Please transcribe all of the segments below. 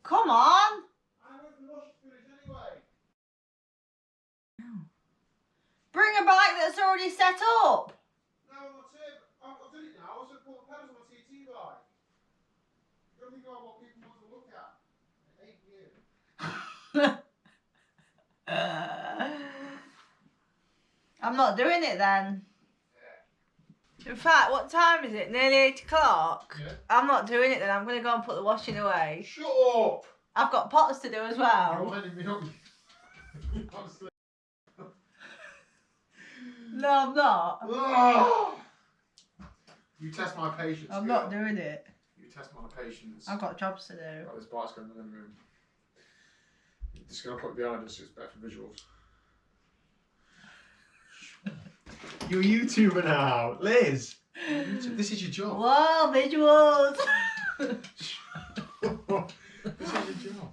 Come on! I went to wash finish anyway. Bring a bike that's already set up. No, I've done it now. I also put the pedals on my TT bike. You don't think about what people want to look at. I hate you. I'm not doing it then. In fact, what time is it? Nearly 8 o'clock? Yeah. I'm not doing it then. I'm going to go and put the washing away. Shut up! I've got pots to do as well. You're winding me up. Honestly. No, I'm not. Oh! You test my patience. I'm girl. not doing it. You test my patience. I've got jobs to do. Oh, this bike's going in the living room. Just going to put it behind us so it's better for visuals. You're a YouTuber now, Liz. This is your job. Whoa, visuals! This is your job.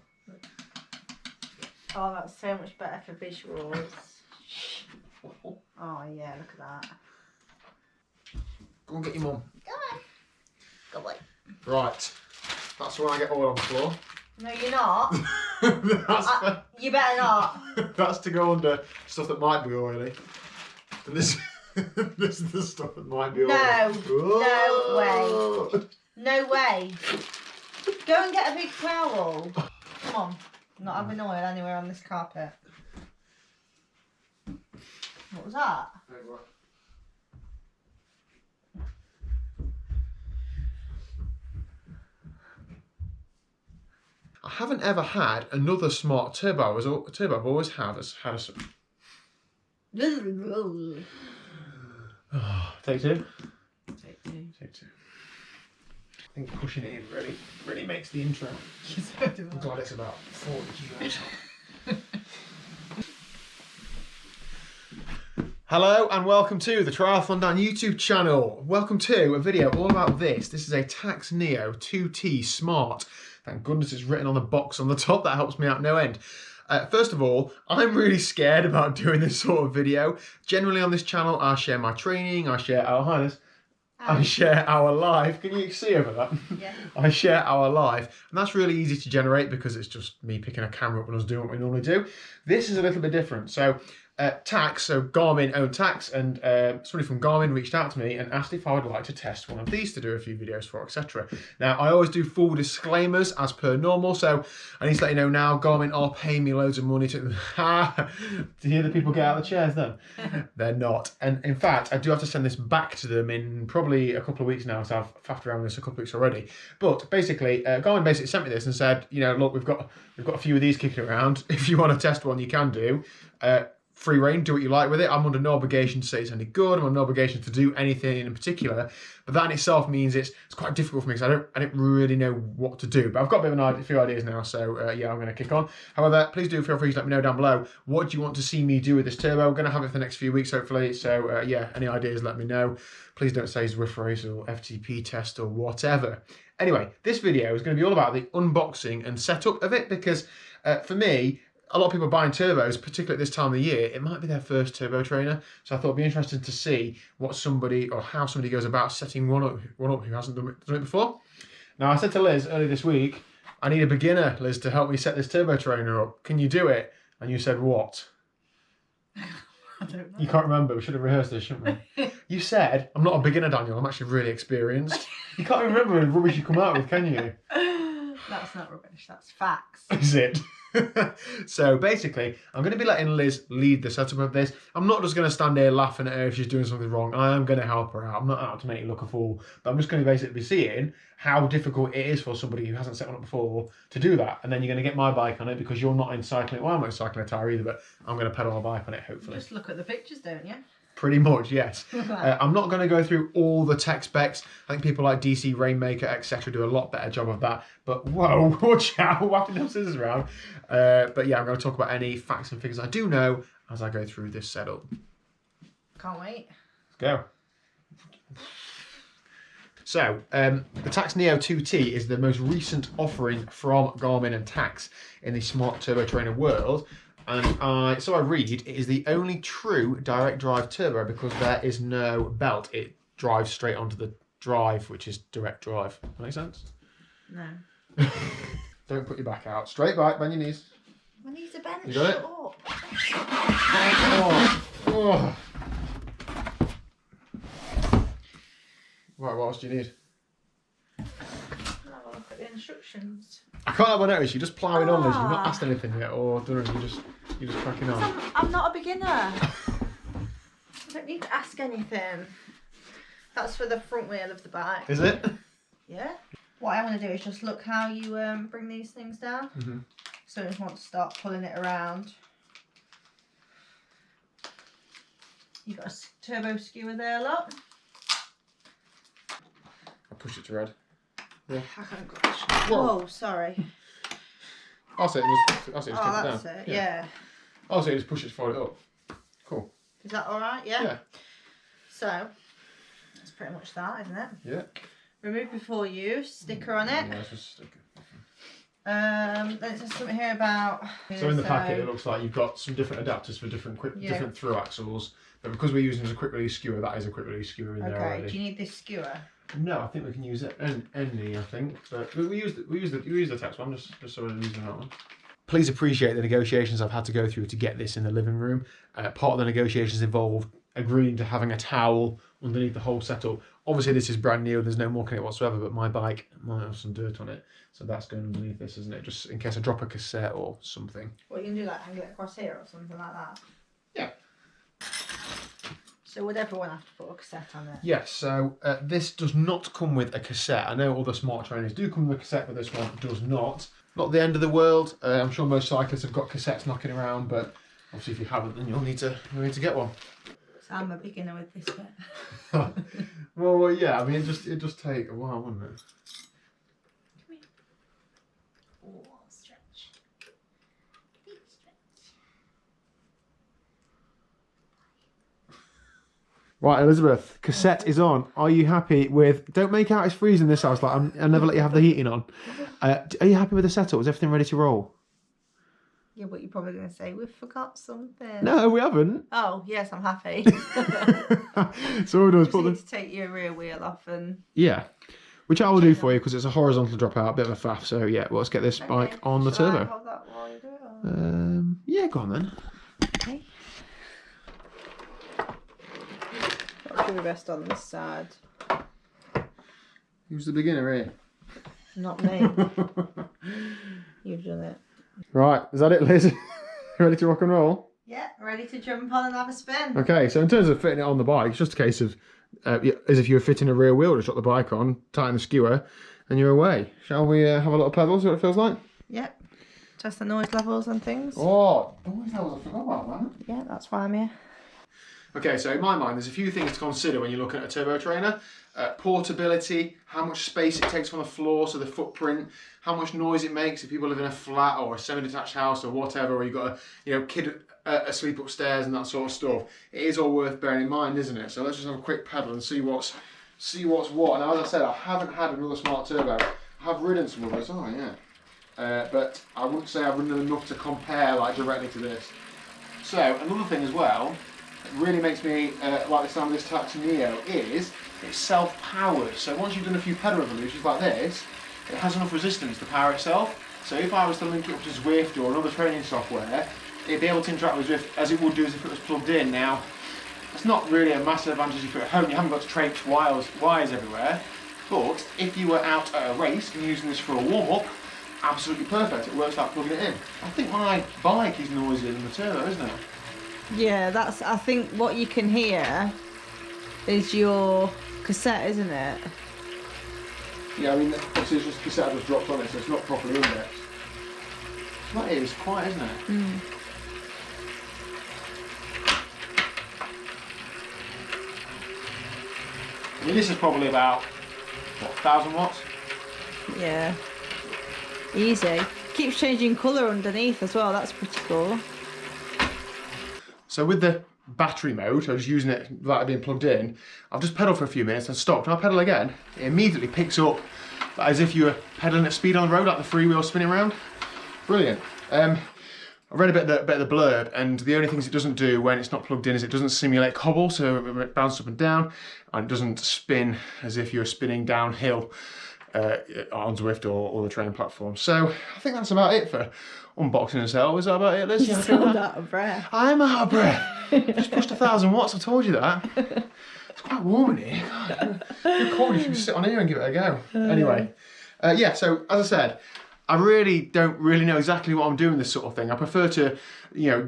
Oh, that's so much better for visuals. Oh yeah, look at that. Go and get your mum. Go on. Go away. Right. That's when I get oil on the floor. No, you're not. That's You better not. that's to go under stuff that might be oily. And this, this is the stuff that might be oily. No way. No way. Go and get a big towel. Come on. I'm not having oil anywhere on this carpet. What was that? Hey, what? I haven't ever had another smart turbo. I've always had a Take two. Take two. Take two. I think pushing it in really makes the intro. I'm glad it's about 40 kilos. Hello and welcome to the TriathlonDan YouTube channel. Welcome to a video all about this. This is a Tacx Neo 2T Smart. Thank goodness it's written on the box on the top. That helps me out no end. First of all, I'm really scared about doing this sort of video. Generally on this channel, I share my training, I share our highness. I share our life. Can you see over that? Yeah. I share our life. And that's really easy to generate because it's just me picking a camera up and us doing what we normally do. This is a little bit different. So Tacx, so Garmin owned Tacx, and somebody from Garmin reached out to me and asked if I would like to test one of these to do a few videos for, etc. Now, I always do full disclaimers as per normal, so I need to let you know now, Garmin are paying me loads of money to... Do you hear the people get out of the chairs then? They're not. And in fact, I do have to send this back to them in probably a couple of weeks now, so I've faffed around with this a couple of weeks already. But basically, Garmin basically sent me this and said, you know, look, we've got a few of these kicking around. If you want to test one, you can do. Free reign, do what you like with it. I'm under no obligation to say it's any good. I'm under no obligation to do anything in particular. But that in itself means it's quite difficult for me because I don't really know what to do. But I've got a bit of a few ideas now, so yeah, I'm going to kick on. However, please do feel free to let me know down below what do you want to see me do with this turbo. I'm going to have it for the next few weeks, hopefully. So yeah, any ideas, let me know. Please don't say Zwift race or FTP test or whatever. Anyway, this video is going to be all about the unboxing and setup of it because for me, a lot of people buying turbos, particularly at this time of the year, it might be their first turbo trainer. So I thought it'd be interesting to see what somebody or how somebody goes about setting one up who hasn't done it before. Now, I said to Liz earlier this week, I need a beginner, Liz, to help me set this turbo trainer up. Can you do it? And you said what? I don't know. You can't remember. We should have rehearsed this, shouldn't we? You said, I'm not a beginner, Daniel. I'm actually really experienced. You can't even remember the rubbish you come out with, can you? That's not rubbish. That's facts. Is it? So basically, I'm going to be letting Liz lead the setup of this. I'm not just going to stand here laughing at her if she's doing something wrong. I am going to help her out. I'm not out to make you look a fool. But I'm just going to basically be seeing how difficult it is for somebody who hasn't set one up before to do that. And then you're going to get my bike on it because you're not in cycling. Well, I'm not in cycling attire either, but I'm going to pedal my bike on it, hopefully. Just look at the pictures, don't you? Pretty much, yes. I'm not going to go through all the tech specs. I think people like DC Rainmaker, etc. do a lot better job of that. But whoa, watch out, whacking them scissors around. But yeah, I'm going to talk about any facts and figures I do know as I go through this setup. Can't wait. Let's go. So, the Tacx Neo 2T is the most recent offering from Garmin and Tacx in the smart turbo trainer world. And so I read, it is the only true direct drive turbo because there is no belt. It drives straight onto the drive, which is direct drive. That make sense? No. Don't put your back out. Straight back, bend your knees. My knees are bent. You got it? Shut up. Oh. Right, what else do you need? I'll have a look at the instructions. I can't help but notice you're just ploughing on as you've not asked anything yet, or done anything, you're just cracking on. I'm not a beginner. I don't need to ask anything. That's for the front wheel of the bike. Is it? Yeah. What I want to do is just look how you bring these things down. Mm-hmm. So I just want to start pulling it around. You've got a turbo skewer there, look. I'll push it to red. Yeah. I can't grasp. Whoa. Whoa, sorry. That's it, just tip it down. That's it, yeah. Oh, so you just push it to fold it up. Cool. Is that alright? Yeah? Yeah. So, that's pretty much that, isn't it? Yeah. Remove before use, sticker on it. Yeah, it's just a sticker. Then it says something here about... So in the packet it looks like you've got some different adapters for different different through axles, but because we're using it as a quick release skewer, that is a quick release skewer in there already. Okay, do you need this skewer? No, I think we can use it any, I think, but we use the Tacx one just so we're using that one. Please appreciate the negotiations I've had to go through to get this in the living room. Part of the negotiations involved agreeing to having a towel underneath the whole setup. Obviously this is brand new, there's no marking it whatsoever, but my bike might have some dirt on it, so that's going underneath this, isn't it? Just in case I drop a cassette or something. Well, you can do like hang it across here or something like that. Yeah. So would everyone have to put a cassette on it? Yes, so this does not come with a cassette. I know other smart trainers do come with a cassette, but this one does not. Not the end of the world. I'm sure most cyclists have got cassettes knocking around, but obviously if you haven't, then you'll need to get one. So I'm a beginner with this bit. Well, yeah. I mean, it just take a while, wouldn't it? Come here. Oh, stretch. Big stretch. Right, Elizabeth, cassette is on. Are you happy with... Don't make out it's freezing this house. Like I'll never let you have the heating on. Are you happy with the setup? Is everything ready to roll? Yeah, but you're probably going to say, we forgot something. No, we haven't. Oh, yes, I'm happy. So what we'll do is Just put need the... to take your rear wheel off and... Yeah, which I will do for you because it's a horizontal dropout, a bit of a faff. So yeah, well, let's get this bike on the turbo. I hold that while you do it? Yeah, go on then. Okay. That'll do the best on this side. Who's the beginner here? Not me. You've done it. Right, is that it, Liz? Ready to rock and roll? Yeah, ready to jump on and have a spin. Okay, so in terms of fitting it on the bike, it's just a case of, as if you were fitting a rear wheel, just drop the bike on, tighten the skewer, and you're away. Shall we have a lot of pedals, see what it feels like? Yep. Test the noise levels and things. Oh, noise levels, I forgot about that. Yeah, that's why I'm here. Okay, so in my mind, there's a few things to consider when you're looking at a turbo trainer. Portability, how much space it takes from the floor, so the footprint, how much noise it makes if people live in a flat or a semi-detached house or whatever, or you've got a kid asleep upstairs and that sort of stuff. It is all worth bearing in mind, isn't it? So let's just have a quick pedal and see what's what. Now, as I said, I haven't had another smart turbo. I have ridden some others, but I wouldn't say I've ridden enough to compare like directly to this. So another thing as well, really makes me like the sound of this Tacx Neo is it's self-powered. So once you've done a few pedal revolutions like this, it has enough resistance to power itself. So if I was to link it up to Zwift or another training software, it'd be able to interact with Zwift as it would do as if it was plugged in. Now, it's not really a massive advantage if you're at home. You haven't got to traipse wires everywhere. But if you were out at a race and using this for a warm-up, absolutely perfect. It works like plugging it in. I think my bike is noisier than the turbo, isn't it? Yeah, that's, I think what you can hear is your cassette, isn't it? Yeah, I mean, obviously it's just cassette just dropped on it, so it's not properly indexed. That is quiet, isn't it? Mm. I mean, this is probably about, what, 1,000 watts? Yeah. Easy. Keeps changing colour underneath as well, that's pretty cool. So with the battery mode, so just using it without it being plugged in, I've just pedalled for a few minutes and stopped. When I pedal again, it immediately picks up as if you were pedaling at speed on the road, like the freewheel spinning around. Brilliant. I read a bit of the blurb, and the only things it doesn't do when it's not plugged in is it doesn't simulate cobble, so it bounces up and down, and it doesn't spin as if you're spinning downhill on Zwift or the training platform. So I think that's about it for unboxing and sale. Is that about it, Liz? You sound out of breath. I'm out of breath. Just pushed 1,000 watts, I told you that. It's quite warm in here. God, you're cold, you should sit on here and give it a go. Anyway, yeah, so as I said, I really don't know exactly what I'm doing this sort of thing. I prefer to,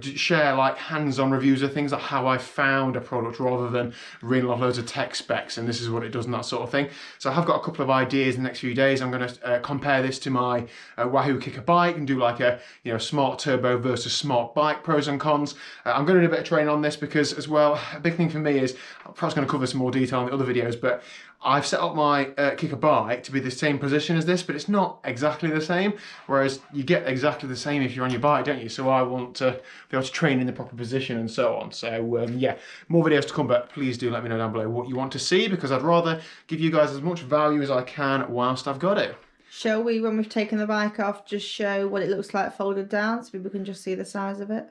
share like hands-on reviews of things, like how I found a product rather than reading off loads of tech specs and this is what it does and that sort of thing. So I have got a couple of ideas in the next few days. I'm going to compare this to my Wahoo Kicker bike and do like a smart turbo versus smart bike pros and cons. I'm going to do a bit of training on this because as well, a big thing for me is, I'm perhaps going to cover some more detail in the other videos, but I've set up my Kicker bike to be the same position as this, but it's not exactly the same. Whereas you get exactly the same if you're on your bike, don't you? So I want to be able to train in the proper position and so on. So yeah, more videos to come, but please do let me know down below what you want to see, because I'd rather give you guys as much value as I can whilst I've got it. Shall we, when we've taken the bike off, just show what it looks like folded down so people can just see the size of it?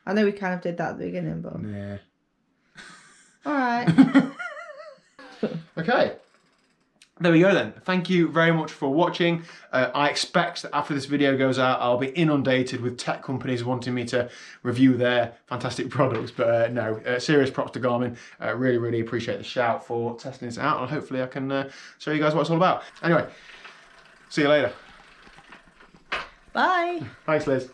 I know we kind of did that at the beginning, but... Yeah. All right. Okay, there we go then. Thank you very much for watching. I expect that after this video goes out, I'll be inundated with tech companies wanting me to review their fantastic products. But no, serious props to Garmin. Really appreciate the shout for testing this out, and hopefully I can show you guys what it's all about. Anyway, see you later. Bye. Thanks, Liz.